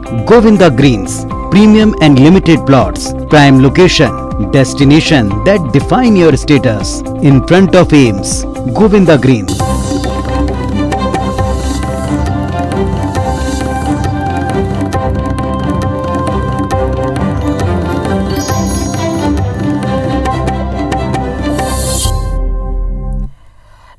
Govinda Greens, premium and limited plots, prime location, destination that define your status. In front of Ames, Govinda Greens.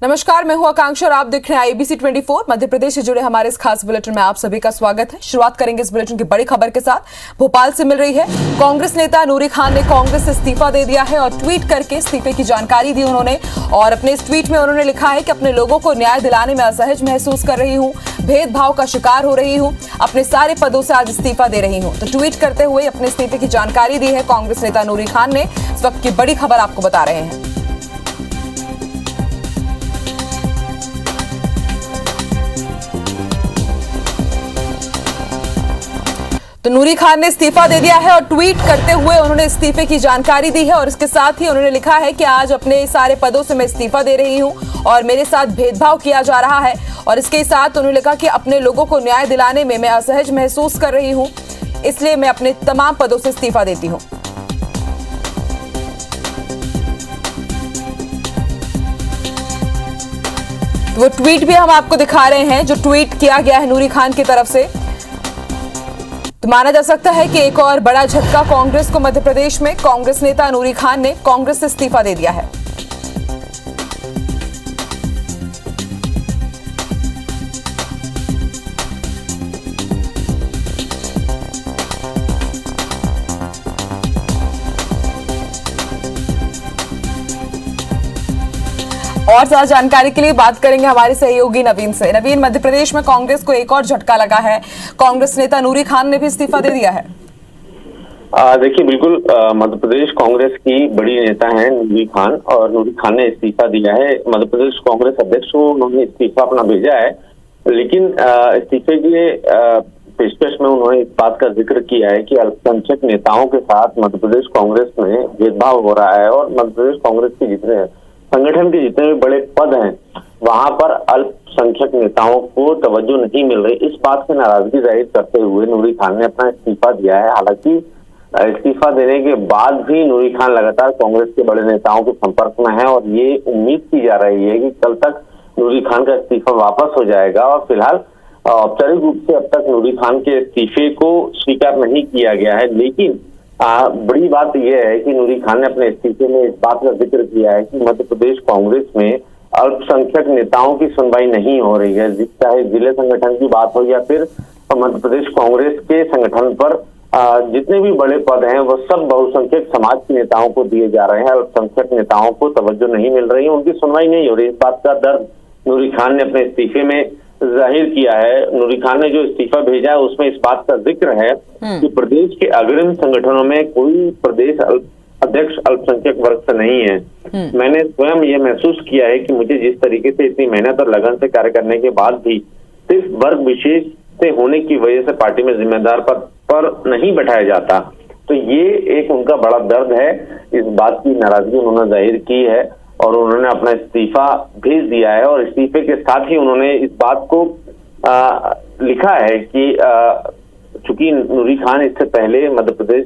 नमस्कार, मैं हूं आकांक्षा और आप देख रहे हैं ABC 24 मध्य प्रदेश से जुड़े हमारे इस खास बुलेटिन में आप सभी का स्वागत है। शुरुआत करेंगे इस बुलेटिन की बड़ी खबर के साथ। भोपाल से मिल रही है। कांग्रेस नेता नूरी खान ने कांग्रेस से इस्तीफा दे दिया है और ट्वीट करके इस्तीफे की जानकारी दी उन्होंने। और अपने इस ट्वीट में उन्होंने लिखा है कि अपने लोगों को न्याय दिलाने में असहज महसूस कर रही हूँ, भेदभाव का शिकार हो रही हूँ, अपने सारे पदों से आज इस्तीफा दे रही हूँ। तो ट्वीट करते हुए अपने इस्तीफे की जानकारी दी है कांग्रेस नेता नूरी खान ने। इस वक्त की बड़ी खबर आपको बता रहे हैं। तो नूरी खान ने इस्तीफा दे दिया है और ट्वीट करते हुए उन्होंने इस्तीफे की जानकारी दी है और इसके साथ ही उन्होंने लिखा है कि आज अपने सारे पदों से मैं इस्तीफा दे रही हूं और मेरे साथ भेदभाव किया जा रहा है। और इसके साथ उन्होंने लिखा कि अपने लोगों को न्याय दिलाने में मैं असहज महसूस कर रही हूं, इसलिए मैं अपने तमाम पदों से इस्तीफा देती हूं। वो ट्वीट भी हम आपको दिखा रहे हैं जो ट्वीट किया गया है नूरी खान की तरफ से। तो माना जा सकता है कि एक और बड़ा झटका कांग्रेस को मध्य प्रदेश में। कांग्रेस नेता नूरी खान ने कांग्रेस से इस्तीफा दे दिया है। और ज्यादा जानकारी के लिए बात करेंगे हमारे सहयोगी नवीन से। नवीन, मध्य प्रदेश में कांग्रेस को एक और झटका लगा है। कांग्रेस नेता नूरी खान ने भी इस्तीफा दे दिया है। देखिए, बिल्कुल मध्य प्रदेश कांग्रेस की बड़ी नेता हैं नूरी खान, और नूरी खान ने इस्तीफा दिया है। मध्य प्रदेश कांग्रेस अध्यक्ष को उन्होंने इस्तीफा अपना भेजा है, लेकिन इस्तीफे के पेशकश में उन्होंने इस बात का जिक्र किया है कि अल्पसंख्यक नेताओं के साथ मध्य प्रदेश कांग्रेस में भेदभाव हो रहा है और मध्य प्रदेश कांग्रेस के जितने संगठन के जितने भी बड़े पद हैं वहां पर अल्पसंख्यक नेताओं को तवज्जो नहीं मिल रही। इस बात से नाराजगी जाहिर करते हुए नूरी खान ने अपना इस्तीफा दिया है। हालांकि इस्तीफा देने के बाद भी नूरी खान लगातार कांग्रेस के बड़े नेताओं के संपर्क में है और ये उम्मीद की जा रही है कि कल तक नूरी खान का इस्तीफा वापस हो जाएगा। और फिलहाल औपचारिक रूप से अब तक नूरी खान के इस्तीफे को स्वीकार नहीं किया गया है, लेकिन बड़ी बात यह है कि नूरी खान ने अपने इस्तीफे में इस बात का जिक्र किया है कि मध्य प्रदेश कांग्रेस में अल्पसंख्यक नेताओं की सुनवाई नहीं हो रही है। चाहे जिले संगठन की बात हो या फिर मध्य प्रदेश कांग्रेस के संगठन पर जितने भी बड़े पद हैं वो सब बहुसंख्यक समाज के नेताओं को दिए जा रहे हैं। अल्पसंख्यक नेताओं को तवज्जो नहीं मिल रही है, उनकी सुनवाई नहीं हो रही। इस बात का दर्द नूरी खान ने अपने इस्तीफे में जाहिर किया है। नूरी खान ने जो इस्तीफा भेजा है उसमें इस बात का जिक्र है कि प्रदेश के अग्रणी संगठनों में कोई प्रदेश अध्यक्ष अल्पसंख्यक वर्ग से नहीं है। मैंने स्वयं ये महसूस किया है कि मुझे जिस तरीके से इतनी मेहनत और लगन से कार्य करने के बाद भी सिर्फ वर्ग विशेष से होने की वजह से पार्टी में जिम्मेदार पद पर नहीं बैठाया जाता, तो ये एक उनका बड़ा दर्द है। इस बात की नाराजगी उन्होंने जाहिर की है और उन्होंने अपना इस्तीफा भेज दिया है। और इस्तीफे के साथ ही उन्होंने इस बात को लिखा है कि चूंकि नूरी खान इससे पहले मध्य प्रदेश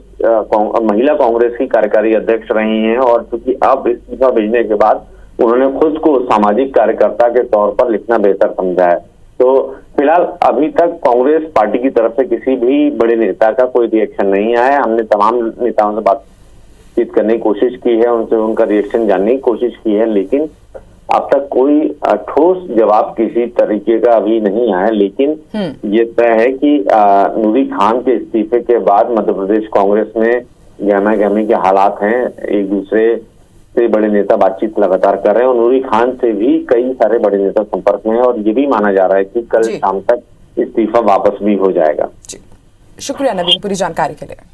महिला कांग्रेस की कार्यकारी अध्यक्ष रही हैं और चूंकि अब इस्तीफा भेजने के बाद उन्होंने खुद को सामाजिक कार्यकर्ता के तौर पर लिखना बेहतर समझा है। तो फिलहाल अभी तक कांग्रेस पार्टी की तरफ से किसी भी बड़े नेता का कोई रिएक्शन नहीं आया है। हमने तमाम नेताओं से बातचीत करने की कोशिश की है, उनसे उनका रिएक्शन जानने की कोशिश की है, लेकिन अब तक कोई ठोस जवाब किसी तरीके का अभी नहीं आया। लेकिन ये तय है कि नूरी खान के इस्तीफे के बाद मध्य प्रदेश कांग्रेस में गहमा गहमी के हालात हैं। एक दूसरे से बड़े नेता बातचीत लगातार कर रहे हैं और नूरी खान से भी कई सारे बड़े नेता संपर्क में हैं और ये भी माना जा रहा है कि कल शाम तक इस्तीफा वापस भी हो जाएगा। शुक्रिया नवीन पूरी जानकारी के लिए।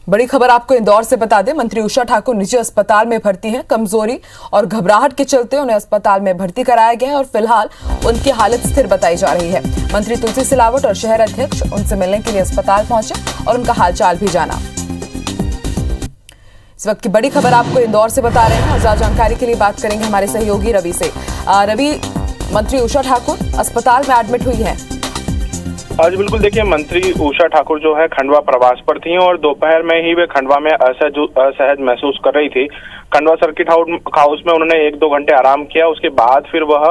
बड़ी खबर आपको इंदौर से बता दें, मंत्री उषा ठाकुर निजी अस्पताल में भर्ती हैं। कमजोरी और घबराहट के चलते उन्हें अस्पताल में भर्ती कराया गया है और फिलहाल उनकी हालत स्थिर बताई जा रही है। मंत्री तुलसी सिलावट और शहर अध्यक्ष उनसे मिलने के लिए अस्पताल पहुंचे और उनका हालचाल भी जाना। इस वक्त की बड़ी खबर आपको इंदौर से बता रहे हैं और ज्यादा जानकारी के लिए बात करेंगे हमारे सहयोगी रवि से। रवि, मंत्री उषा ठाकुर अस्पताल में एडमिट हुई है। आज बिल्कुल देखिए, मंत्री उषा ठाकुर जो है खंडवा प्रवास पर थी और दोपहर में ही वे खंडवा में असहज महसूस कर रही थी। खंडवा सर्किट हाउस में उन्होंने 1-2 घंटे आराम किया। उसके बाद फिर वह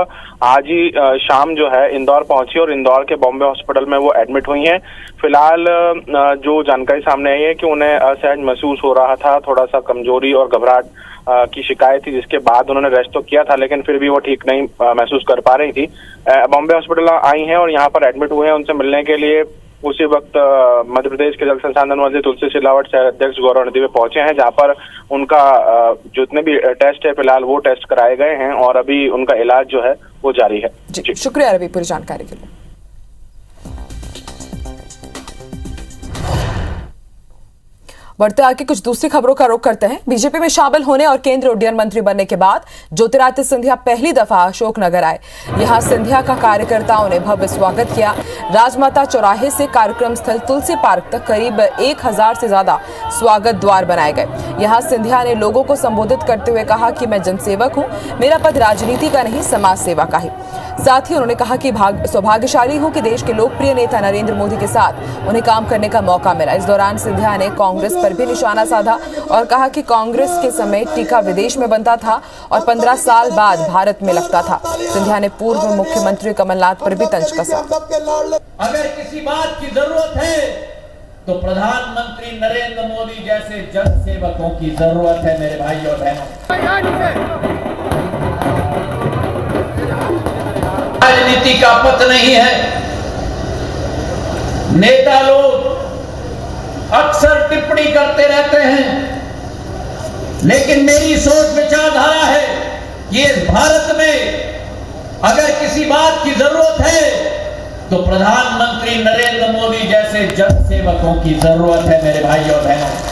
आज ही शाम जो है इंदौर पहुंची और इंदौर के बॉम्बे हॉस्पिटल में वो एडमिट हुई हैं। फिलहाल जो जानकारी सामने आई है कि उन्हें असहज महसूस हो रहा था, थोड़ा सा कमजोरी और घबराहट की शिकायत थी, जिसके बाद उन्होंने रेस्ट तो किया था, लेकिन फिर भी वो ठीक नहीं महसूस कर पा रही थी। बॉम्बे हॉस्पिटल आई हैं और यहाँ पर एडमिट हुए हैं। उनसे मिलने के लिए उसी वक्त मध्य प्रदेश के जल संसाधन मंत्री तुलसी सिलावट शहर अध्यक्ष गौरव नदी में पहुंचे हैं, जहाँ पर उनका जितने भी टेस्ट है फिलहाल वो टेस्ट कराए गए हैं और अभी उनका इलाज जो है वो जारी है। जी शुक्रिया रवि पूरी जानकारी के लिए। बढ़ते आगे कुछ दूसरी खबरों का रुख करते हैं। बीजेपी में शामिल होने और केंद्रीय उड्डयन मंत्री बनने के बाद ज्योतिरादित्य सिंधिया पहली दफा अशोकनगर आए। यहां सिंधिया का कार्यकर्ताओं ने भव्य स्वागत किया। राजमाता चौराहे से कार्यक्रम स्थल तुलसी पार्क तक करीब 1000 से ज्यादा स्वागत द्वार बनाए गए। यहां सिंधिया ने लोगों को संबोधित करते हुए कहा कि मैं जनसेवक हूं, मेरा पद राजनीति का नहीं समाज सेवा का ही। साथ ही उन्होंने कहा कि सौभाग्यशाली हूं कि देश के लोकप्रिय नेता नरेंद्र मोदी के साथ उन्हें काम करने का मौका मिला। इस दौरान सिंधिया ने कांग्रेस पर भी निशाना साधा और कहा कि कांग्रेस के समय टीका विदेश में बनता था और 15 साल बाद भारत में लगता था। सिंधिया ने पूर्व मुख्यमंत्री कमलनाथ पर भी तंज कसा। अगर किसी बात की जरूरत है तो प्रधानमंत्री नरेंद्र मोदी जैसे जनसेवकों की जरूरत है मेरे भाई और बहनों। राजनीति का पथ नहीं है। नेता लोग अक्सर टिप्पणी करते रहते हैं, लेकिन मेरी सोच विचारधारा है कि इस भारत में अगर किसी बात की जरूरत है तो प्रधानमंत्री नरेंद्र मोदी जैसे जनसेवकों की जरूरत है मेरे भाई और बहनों।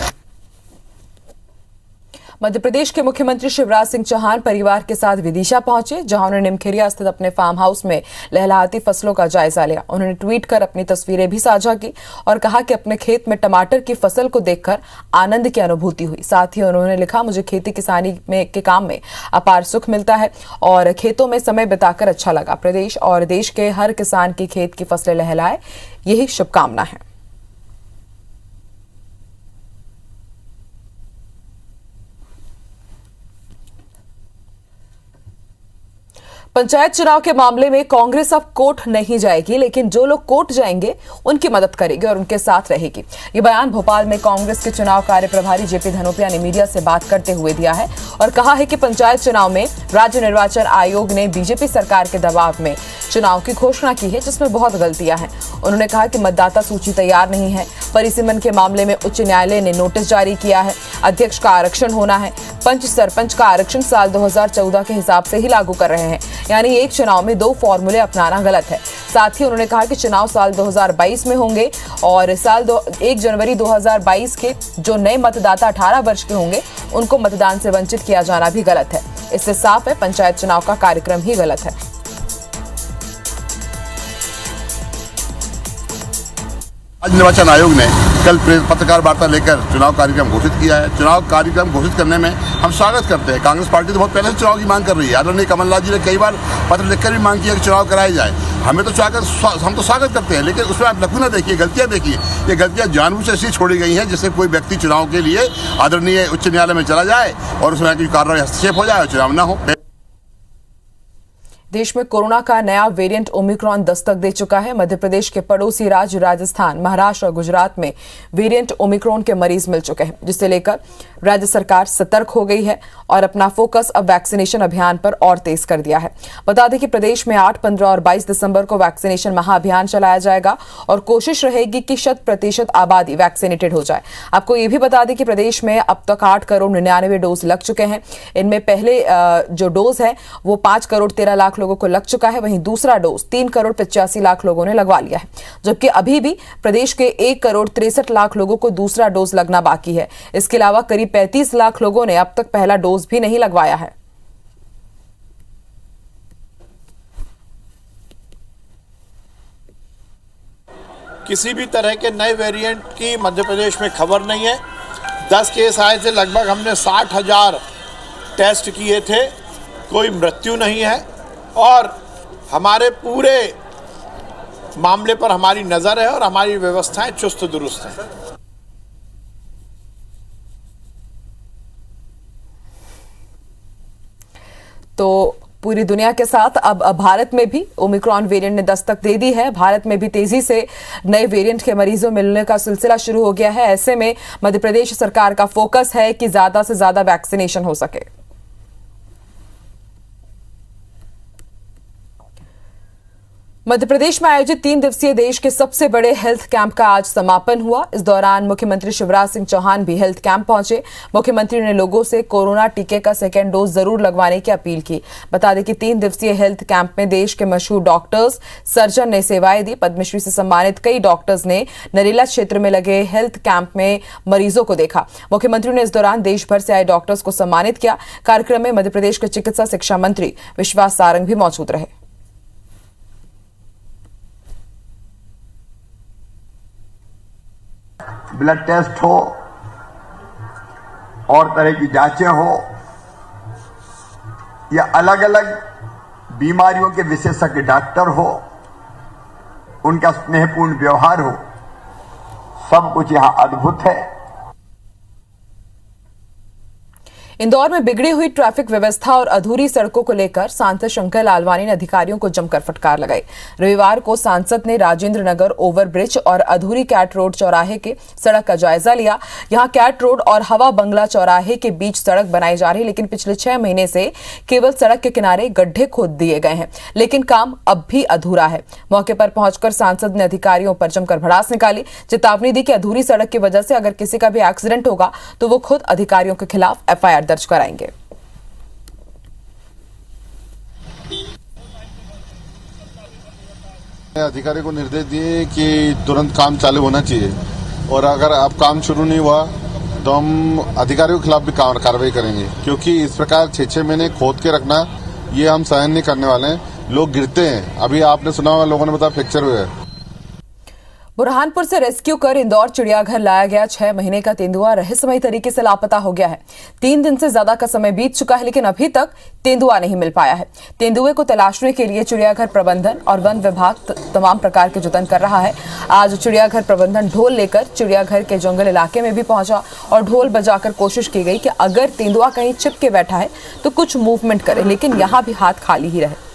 मध्य प्रदेश के मुख्यमंत्री शिवराज सिंह चौहान परिवार के साथ विदिशा पहुंचे, जहां उन्होंने निमखेरिया स्थित अपने फार्म हाउस में लहलहाती फसलों का जायजा लिया। उन्होंने ट्वीट कर अपनी तस्वीरें भी साझा की और कहा कि अपने खेत में टमाटर की फसल को देखकर आनंद की अनुभूति हुई। साथ ही उन्होंने लिखा, मुझे खेती किसानी के काम में अपार सुख मिलता है और खेतों में समय बिताकर अच्छा लगा। प्रदेश और देश के हर किसान की खेत की फसलें लहलाए, यही शुभकामना है। पंचायत चुनाव के मामले में कांग्रेस अब कोर्ट नहीं जाएगी, लेकिन जो लोग कोर्ट जाएंगे उनकी मदद करेगी और उनके साथ रहेगी। ये बयान भोपाल में कांग्रेस के चुनाव कार्य प्रभारी जेपी धनोपिया ने मीडिया से बात करते हुए दिया है और कहा है कि पंचायत चुनाव में राज्य निर्वाचन आयोग ने बीजेपी सरकार के दबाव में चुनाव की घोषणा की है, जिसमें बहुत गलतियां हैं। उन्होंने कहा कि मतदाता सूची तैयार नहीं है। परिसीमन के मामले में उच्च न्यायालय ने नोटिस जारी किया है। अध्यक्ष का आरक्षण होना है। पंच सरपंच का आरक्षण साल 2014 के हिसाब से ही लागू कर रहे हैं, यानी एक चुनाव में 2 फॉर्मूले अपनाना गलत है। साथ ही उन्होंने कहा कि चुनाव साल 2022 में होंगे और 1 जनवरी 2022 के जो नए मतदाता 18 वर्ष के होंगे उनको मतदान से वंचित किया जाना भी गलत है। इससे साफ है पंचायत चुनाव का कार्यक्रम ही गलत है। राज्य निर्वाचन आयोग ने कल पत्रकार वार्ता लेकर चुनाव कार्यक्रम घोषित किया है। चुनाव कार्यक्रम घोषित करने में हम स्वागत करते हैं। कांग्रेस पार्टी तो बहुत पहले से चुनाव की मांग कर रही है। आदरणीय कमलनाथ जी ने कई बार पत्र लिखकर भी मांग की है कि चुनाव कराए जाए। हम तो स्वागत करते हैं, लेकिन उसमें आप लकुना देखिए, गलतियां देखिए। ये गलतियां जानबूझ से ऐसी छोड़ी गई हैं जिससे कोई व्यक्ति चुनाव के लिए आदरणीय उच्च न्यायालय में चला जाए और उसमें कोई कार्रवाई हस्तक्षेप हो जाए और चुनाव न हो। देश में कोरोना का नया वेरिएंट ओमिक्रॉन दस्तक दे चुका है। मध्य प्रदेश के पड़ोसी राज्य राजस्थान, महाराष्ट्र और गुजरात में वेरिएंट ओमिक्रॉन के मरीज मिल चुके हैं, जिसे लेकर राज्य सरकार सतर्क हो गई है और अपना फोकस अब वैक्सीनेशन अभियान पर और तेज कर दिया है। बता दें कि प्रदेश में 8, 15 और 22 दिसंबर को वैक्सीनेशन महाअभियान चलाया जाएगा और कोशिश रहेगी कि 100% आबादी वैक्सीनेटेड हो जाए। आपको ये भी बता दें कि प्रदेश में अब तक 8 करोड़ 99 डोज लग चुके हैं। इनमें पहले जो डोज है वो 5 करोड़ 13 लाख लोगों को लग चुका है। वहीं दूसरा डोज 3 करोड़ 85 लाख लोगों ने लगवा लिया है, जबकि अभी भी प्रदेश के 1 करोड़ 63 लाख लोगों को दूसरा डोज लगना बाकी है। इसके अलावा करीब 35 लाख लोगों ने अब तक पहला डोज भी नहीं लगवाया है। किसी भी तरह के नए वेरिएंट की मध्य प्रदेश में खबर नहीं है। 10 केस आए थे, लगभग हमने 60,000 टेस्ट किए थे, कोई मृत्यु नहीं है और हमारे पूरे मामले पर हमारी नज़र है और हमारी व्यवस्थाएं चुस्त दुरुस्त हैं। तो पूरी दुनिया के साथ अब भारत में भी ओमिक्रॉन वेरिएंट ने दस्तक दे दी है। भारत में भी तेजी से नए वेरिएंट के मरीजों मिलने का सिलसिला शुरू हो गया है। ऐसे में मध्य प्रदेश सरकार का फोकस है कि ज्यादा से ज्यादा वैक्सीनेशन हो सके। मध्य प्रदेश में आयोजित 3 दिवसीय देश के सबसे बड़े हेल्थ कैंप का आज समापन हुआ। इस दौरान मुख्यमंत्री शिवराज सिंह चौहान भी हेल्थ कैंप पहुंचे। मुख्यमंत्री ने लोगों से कोरोना टीके का सेकेंड डोज जरूर लगवाने की अपील की। बता दें कि 3 दिवसीय हेल्थ कैंप में देश के मशहूर डॉक्टर्स, सर्जन ने सेवाएं दी। पद्मश्री से सम्मानित कई डॉक्टर्स ने नरेला क्षेत्र में लगे हेल्थ कैंप में मरीजों को देखा। मुख्यमंत्री ने इस दौरान देश भर से आए डॉक्टर्स को सम्मानित किया। कार्यक्रम में मध्य प्रदेश के चिकित्सा शिक्षा मंत्री विश्वास सारंग भी मौजूद रहे। ब्लड टेस्ट हो और तरह की जांचें हो या अलग अलग बीमारियों के विशेषज्ञ डॉक्टर हो, उनका स्नेहपूर्ण व्यवहार हो, सब कुछ यहां अद्भुत है। इंदौर में बिगड़ी हुई ट्रैफिक व्यवस्था और अधूरी सड़कों को लेकर सांसद शंकर लालवानी ने अधिकारियों को जमकर फटकार लगाई। रविवार को सांसद ने राजेंद्र नगर ओवरब्रिज और अधूरी कैट रोड चौराहे के सड़क का जायजा लिया। यहां कैट रोड और हवा बंगला चौराहे के बीच सड़क बनाई जा रही, लेकिन पिछले 6 महीने से केवल सड़क के किनारे गड्ढे खोद दिए गए हैं, लेकिन काम अब भी अधूरा है। मौके पर पहुंचकर सांसद ने अधिकारियों पर जमकर भड़ास निकाली। चेतावनी दी कि अधूरी सड़क की वजह से अगर किसी का भी एक्सीडेंट होगा तो वो खुद अधिकारियों के खिलाफ एफआईआर दर्ज कराएंगे। अधिकारी को निर्देश दिए कि तुरंत काम चालू होना चाहिए और अगर अब काम शुरू नहीं हुआ तो हम अधिकारियों के खिलाफ भी कार्रवाई करेंगे, क्योंकि इस प्रकार 6-6 महीने खोद के रखना ये हम सहन नहीं करने वाले हैं। लोग गिरते हैं, अभी आपने सुना होगा, लोगों ने बताया फ्रैक्चर हुए हैं। बुरहानपुर से रेस्क्यू कर इंदौर चिड़ियाघर लाया गया 6 महीने का तेंदुआ रहस्यमयी तरीके से लापता हो गया है। 3 दिन से ज्यादा का समय बीत चुका है, लेकिन अभी तक तेंदुआ नहीं मिल पाया है। तेंदुए को तलाशने के लिए चिड़ियाघर प्रबंधन और वन विभाग तमाम प्रकार के जतन कर रहा है। आज चिड़ियाघर प्रबंधन ढोल लेकर चिड़ियाघर के जंगल इलाके में भी पहुंचा और ढोल बजाकर कोशिश की गई कि अगर तेंदुआ कहीं छिप के बैठा है तो कुछ मूवमेंट करे, लेकिन यहां भी हाथ खाली ही रहे।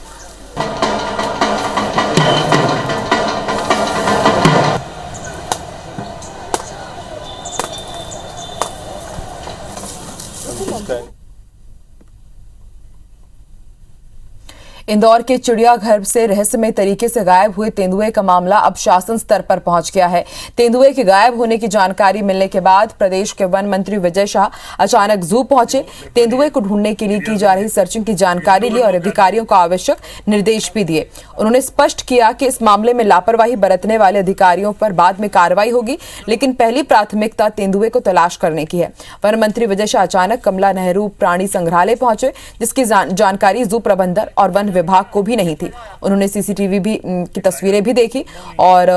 इंदौर के चिड़ियाघर से रहस्यमय तरीके से गायब हुए तेंदुए का मामला अब शासन स्तर पर पहुंच गया है। तेंदुए के गायब होने की जानकारी मिलने के बाद प्रदेश के वन मंत्री विजय शाह अचानक जू पहुंचे। तेंदुए को ढूंढने के लिए की जा रही सर्चिंग की जानकारी ली और अधिकारियों को आवश्यक निर्देश भी दिए। उन्होंने स्पष्ट किया कि इस मामले में लापरवाही बरतने वाले अधिकारियों पर बाद में कार्रवाई होगी, लेकिन पहली प्राथमिकता तेंदुए को तलाश करने की है। वन मंत्री विजय शाह अचानक कमला नेहरू प्राणी संग्रहालय पहुंचे, जिसकी जानकारी जू प्रबंधन और वन विभाग को भी नहीं थी। उन्होंने सीसीटीवी की तस्वीरें भी देखी और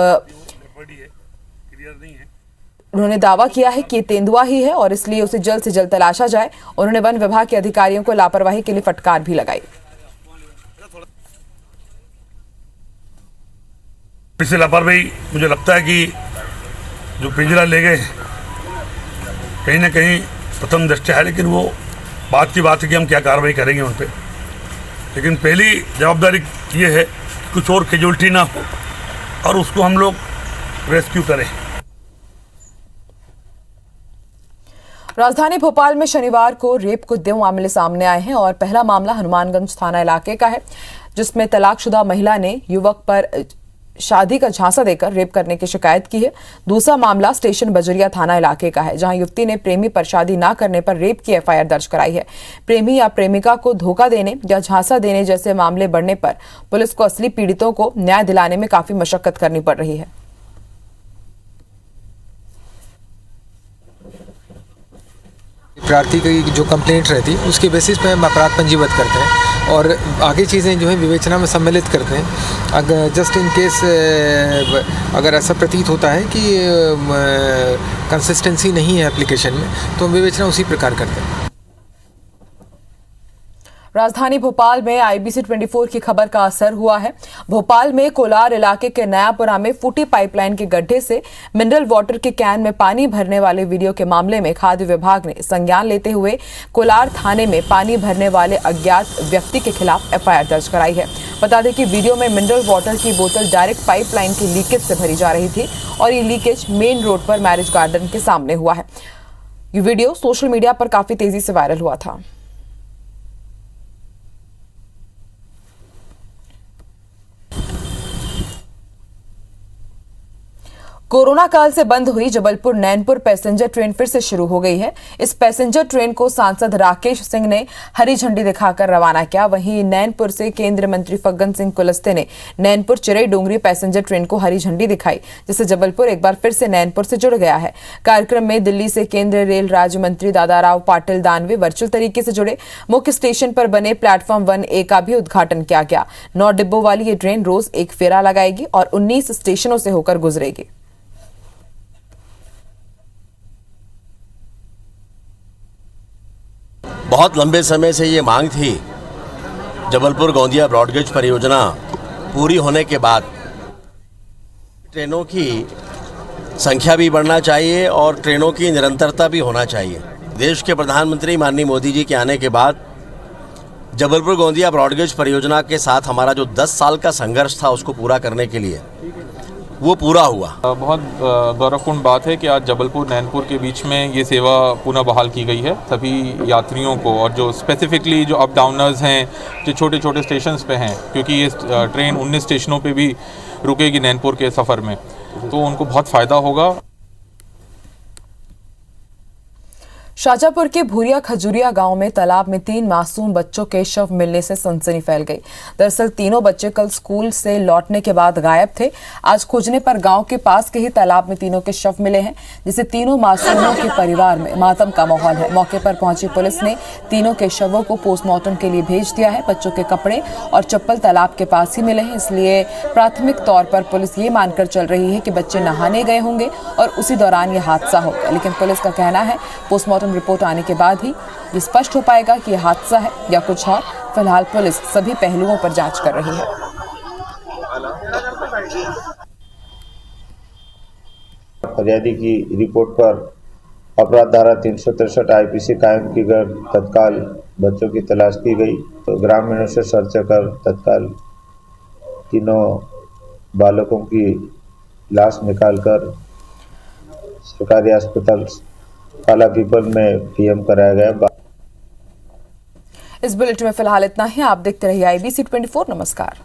उन्होंने दावा किया है कि तेंदुआ ही है और इसलिए उसे जल्द से जल्द तलाशा जाए। उन्होंने वन विभाग के अधिकारियों को लापरवाही के लिए फटकार भी लगाई। इससे लापरवाही मुझे लगता है कि जो पिंजरा ले गए कहीं ना कहीं प्रथम दृष्टया है, लेकिन वो बात की बात है कि हम क्या कार्रवाई करेंगे उन पर। लेकिन पहली जवाबदारी ये है कि कुछ और कैजुअल्टी ना हो और उसको हम लोग रेस्क्यू करें। राजधानी भोपाल में शनिवार को रेप के 2 मामले सामने आए हैं और पहला मामला हनुमानगंज थाना इलाके का है, जिसमें तलाकशुदा महिला ने युवक पर शादी का झांसा देकर रेप करने की शिकायत की है। दूसरा मामला स्टेशन बजरिया थाना इलाके का है, जहां युवती ने प्रेमी पर शादी न करने पर रेप की एफआईआर दर्ज कराई है। प्रेमी या प्रेमिका को धोखा देने या झांसा देने जैसे मामले बढ़ने पर पुलिस को असली पीड़ितों को न्याय दिलाने में काफी मशक्कत करनी पड़ रही है। प्रार्थी की जो कंप्लेंट रहती है उसके बेसिस पे हम अपराध पंजीबद्ध करते हैं और आगे चीज़ें जो है विवेचना में सम्मिलित करते हैं। अगर जस्ट इन केस अगर ऐसा प्रतीत होता है कि कंसिस्टेंसी नहीं है एप्लीकेशन में, तो हम विवेचना उसी प्रकार करते हैं। राजधानी भोपाल में IBC 24 की खबर का असर हुआ है। भोपाल में कोलार इलाके के नयापुरा में फूटी पाइपलाइन के गड्ढे से मिनरल वाटर के कैन में पानी भरने वाले वीडियो के मामले में खाद्य विभाग ने संज्ञान लेते हुए कोलार थाने में पानी भरने वाले अज्ञात व्यक्ति के खिलाफ FIR दर्ज कराई है। बता दें कि वीडियो में मिनरल वाटर की बोतल डायरेक्ट पाइपलाइन के लीकेज से भरी जा रही थी और ये लीकेज मेन रोड पर मैरिज गार्डन के सामने हुआ है। ये वीडियो सोशल मीडिया पर काफी तेजी से वायरल हुआ था। कोरोना काल से बंद हुई जबलपुर नैनपुर पैसेंजर ट्रेन फिर से शुरू हो गई है। इस पैसेंजर ट्रेन को सांसद राकेश सिंह ने हरी झंडी दिखाकर रवाना किया। वहीं नैनपुर से केंद्रीय मंत्री फग्गन सिंह कुलस्ते ने नैनपुर चिरई डोंगरी पैसेंजर ट्रेन को हरी झंडी दिखाई, जिससे जबलपुर एक बार फिर से नैनपुर से जुड़ गया है। कार्यक्रम में दिल्ली से केंद्रीय रेल राज्य मंत्री दादाराव पाटिल दानवे वर्चुअल तरीके से जुड़े। मुख्य स्टेशन पर बने प्लेटफॉर्म 1A का भी उद्घाटन किया गया। 9 डिब्बों वाली ये ट्रेन रोज एक फेरा लगाएगी और 19 स्टेशनों से होकर गुजरेगी। बहुत लंबे समय से ये मांग थी। जबलपुर गोंदिया ब्रॉडगेज परियोजना पूरी होने के बाद ट्रेनों की संख्या भी बढ़ना चाहिए और ट्रेनों की निरंतरता भी होना चाहिए। देश के प्रधानमंत्री माननीय मोदी जी के आने के बाद जबलपुर गोंदिया ब्रॉडगेज परियोजना के साथ हमारा जो 10 साल का संघर्ष था उसको पूरा करने के लिए वो पूरा हुआ। बहुत गौरवपूर्ण बात है कि आज जबलपुर नैनपुर के बीच में ये सेवा पुनः बहाल की गई है। सभी यात्रियों को और जो स्पेसिफिकली जो अप डाउनर्स हैं, जो छोटे छोटे स्टेशंस पे हैं, क्योंकि ये ट्रेन 19 स्टेशनों पे भी रुकेगी नैनपुर के सफ़र में, तो उनको बहुत फ़ायदा होगा। शाजापुर के भूरिया खजूरिया गांव में तालाब में 3 मासूम बच्चों के शव मिलने से सनसनी फैल गई। दरअसल तीनों बच्चे कल स्कूल से लौटने के बाद गायब थे। आज खोजने पर गांव के पास के ही तालाब में तीनों के शव मिले हैं, जिससे तीनों मासूमों के परिवार में मातम का माहौल है। मौके पर पहुंची पुलिस ने तीनों के शवों को पोस्टमार्टम के लिए भेज दिया है। बच्चों के कपड़े और चप्पल तालाब के पास ही मिले हैं, इसलिए प्राथमिक तौर पर पुलिस ये मानकर चल रही है कि बच्चे नहाने गए होंगे और उसी दौरान ये हादसा हो गया। लेकिन पुलिस का कहना है पोस्टमार्टम रिपोर्ट आने के बाद ही ये स्पष्ट हो पाएगा कि यह हादसा है या कुछ और। फिलहाल पुलिस सभी पहलुओं पर जांच कर रही है। फरियादी की रिपोर्ट पर अपराध धारा 363 IPC कायम की गई। तत्काल बच्चों की तलाश की गई तो ग्रामीणों से सर्च कर तत्काल तीनों बालकों की लाश निकालकर सरकारी अस्पताल काला पीपल में PM कराया गया। इस बुलेटिन में फिलहाल इतना ही। आप देखते रहिए IBC 24। नमस्कार।